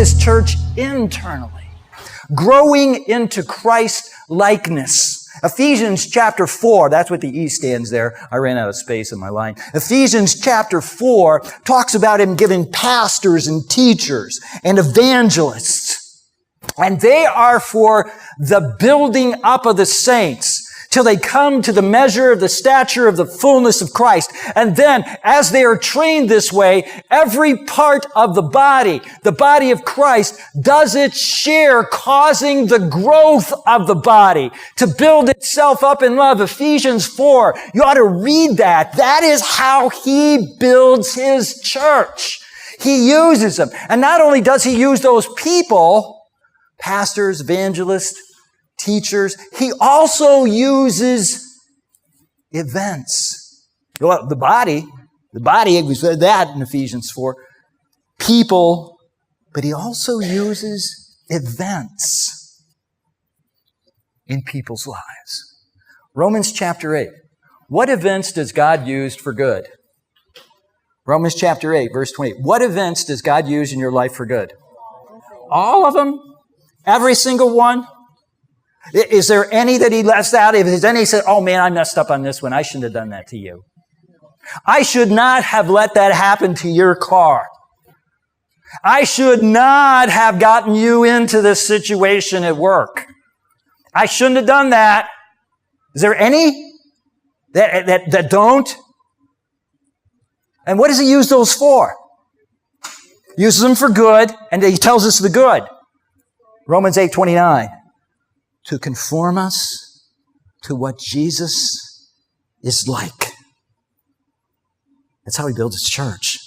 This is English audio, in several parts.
His church internally, growing into Christ-likeness. Ephesians chapter 4, that's what the E stands there. I ran out of space in my line. Ephesians chapter 4 talks about Him giving pastors and teachers and evangelists. And they are for the building up of the saints till they come to the measure of the stature of the fullness of Christ. And then, as they are trained this way, every part of the body of Christ, does its share causing the growth of the body to build itself up in love. Ephesians 4, you ought to read that. That is how He builds His church. He uses them. And not only does He use those people, pastors, evangelists, teachers, He also uses events. Well, the body, we said that in Ephesians 4, people, but He also uses events in people's lives. Romans chapter 8. What events does God use for good? Romans chapter 8, verse 20. What events does God use in your life for good? All of them? Every single one? Is there any that He left out? If there's any, He said, oh man, I messed up on this one. I shouldn't have done that to you. I should not have let that happen to your car. I should not have gotten you into this situation at work. I shouldn't have done that. Is there any that don't? And what does He use those for? He uses them for good, and He tells us the good. Romans 8:29. To conform us to what Jesus is like. That's how He builds His church.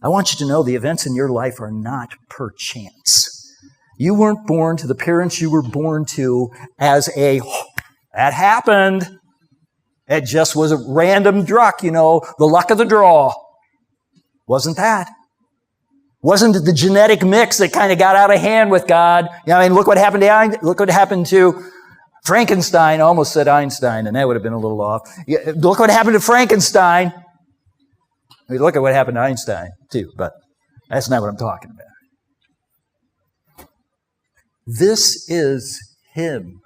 I want you to know the events in your life are not per chance. You weren't born to the parents you were born to as that happened. It just was a random druck, the luck of the draw. Wasn't that? Wasn't it the genetic mix that kind of got out of hand with God? Look what happened to Frankenstein. I almost said Einstein, and that would have been a little off. Look what happened to Frankenstein. Look at what happened to Einstein, too, but that's not what I'm talking about. This is Him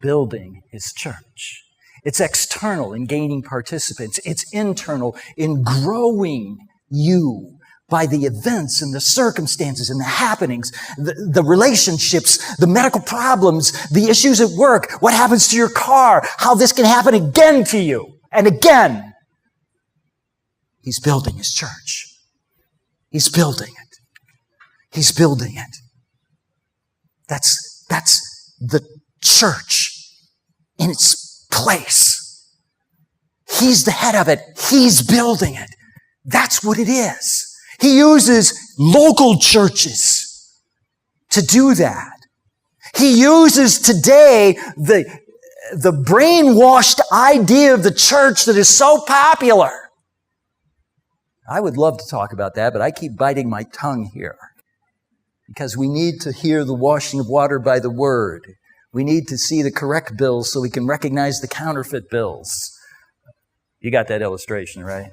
building His church. It's external in gaining participants. It's internal in growing you by the events and the circumstances and the happenings, the relationships, the medical problems, the issues at work, what happens to your car, how this can happen again to you and again. He's building His church. He's building it. He's building it. That's the church in its place. He's the head of it. He's building it. That's what it is. He uses local churches to do that. He uses today the brainwashed idea of the church that is so popular. I would love to talk about that, but I keep biting my tongue here because we need to hear the washing of water by the Word. We need to see the correct bills so we can recognize the counterfeit bills. You got that illustration, right?